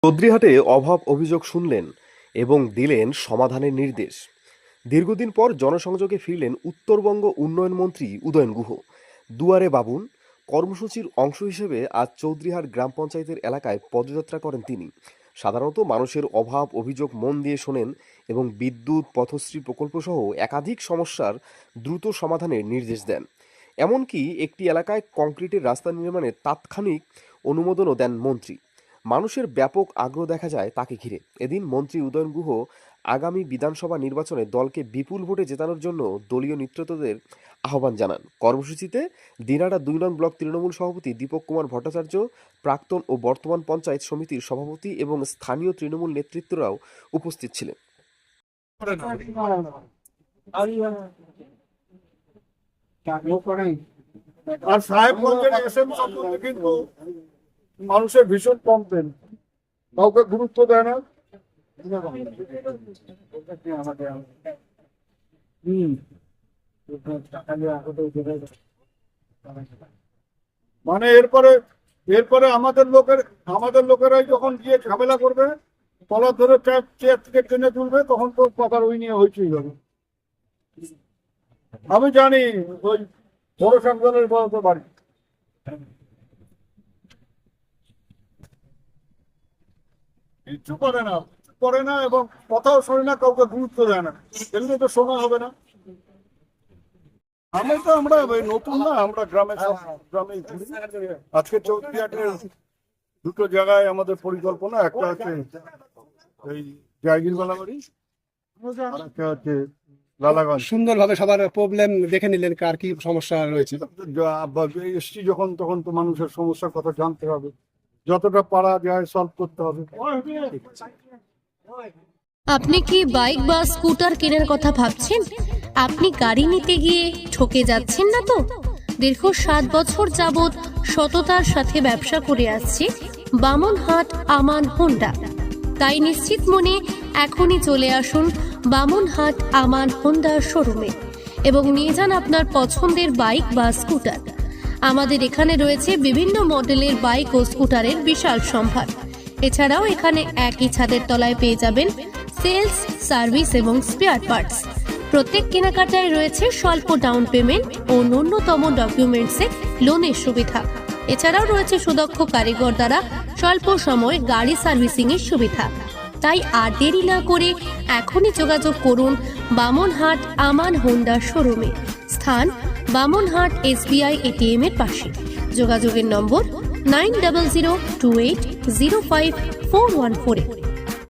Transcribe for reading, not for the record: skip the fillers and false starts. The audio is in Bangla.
চৌধুরীহাটে অভাব অভিযোগ শুনলেন এবং দিলেন সমাধানের নির্দেশ। দীর্ঘদিন পর জনসংযোগে ফিরলেন উত্তরবঙ্গ উন্নয়ন মন্ত্রী উদয়ন গুহ। দুয়ারে বাবুন কর্মসূচির অংশ হিসেবে আজ চৌধুরীহাট গ্রাম পঞ্চায়েতের এলাকায় পদযাত্রা করেন তিনি। সাধারণত মানুষের অভাব অভিযোগ মন দিয়ে শোনেন এবং বিদ্যুৎ পথশ্রী প্রকল্প সহ একাধিক সমস্যার দ্রুত সমাধানের নির্দেশ দেন। এমনকি একটি এলাকায় কংক্রিটের রাস্তা নির্মাণের তাৎক্ষণিক অনুমোদনও দেন মন্ত্রী। মানুষের ব্যাপক আগ্রহ দেখা যায় তাকে ঘিরে। এদিন মন্ত্রী উদয়ন গুহ আগামী বিধানসভা নির্বাচনে দলকে বিপুল ভোটে জেতানোর জন্য দলীয় নেতৃত্বদের আহ্বান জানান। কর্মসূচিতে দিনাড়া ২ নং ব্লক তৃণমূল সভাপতি দীপক কুমার ভট্টাচার্য, প্রাক্তন ও বর্তমান পঞ্চায়েত সমিতির সভাপতি এবং স্থানীয় তৃণমূল নেতৃত্বরাও উপস্থিত ছিলেন। আর সাহেবগঞ্জের এসএম সম্বন্ধে কিন্তু মানুষের ভীষণ কমপ্লেন, কাউকে গুরুত্ব দেয় না। মানে এরপরে আমাদের লোকেরাই যখন গিয়ে ঝামেলা করবে, তলা ধরে চেয়ার থেকে টেনে তুলবে, তখন তো কথার ওই নিয়ে হইচই হবে। আমি জানি ওই বড় সংগঠনের বলতে বাড়ি কিচ্ছু করে না এবং কথাও শোনে না, কাউকে গুরুত্ব দেয় না। এগুলো তো শোনা হবে না। আমরা নতুন না, আমরা গ্রামে আজকে চৌধুরীহাটের দুটো জায়গায় আমাদের পরিকল্পনা। একটা হচ্ছে এই জায়গিরবালা বাড়ি, আর একটা হচ্ছে লালাগঞ্জ। সুন্দরভাবে সবার প্রবলেম দেখে নিলেন, কার কি সমস্যা রয়েছে। এসছি যখন, তখন তো মানুষের সমস্যার কথা জানতে হবে, যতটা পারা যায় সলভ করতে হবে। আপনি কি বাইক বা স্কুটার কেনার কথা ভাবছেন? আপনি গাড়ি নিতে গিয়ে ঠকে যাচ্ছেন না তো? দীর্ঘ 7 বছর যাবৎ সততার সাথে ব্যবসা করে আসছে বামনহাট আমান হোন্ডা। তাই নিশ্চিত মনে এখনই চলে আসুন বামনহাট আমান হোন্ডা শোরুমে এবং নিয়ে যান আপনার পছন্দের বাইক বা স্কুটার। আমাদের এখানে রয়েছে বিভিন্ন মডেলের বাইক ও স্কুটারের বিশাল সম্ভার। এছাড়াও এখানে একই ছাদের তলায় পেয়ে যাবেন সেলস, সার্ভিস এবং স্পেয়ার পার্টস। প্রত্যেক কেনাকাটায় রয়েছে স্বল্প ডাউন পেমেন্ট ও ন্যূনতম ডকুমেন্টসে লোনের সুবিধা। এছাড়াও রয়েছে সুদক্ষ কারিগর দ্বারা স্বল্প সময়ে গাড়ি সার্ভিসিং এর সুবিধা। তাই আর দেরি না করে এখনই যোগাযোগ করুন বামনহাট আমান হোন্ডা শোরুমে। স্থান বামনহাট SBI ATM এর পাশে। যোগাযোগের নম্বর 9002805414।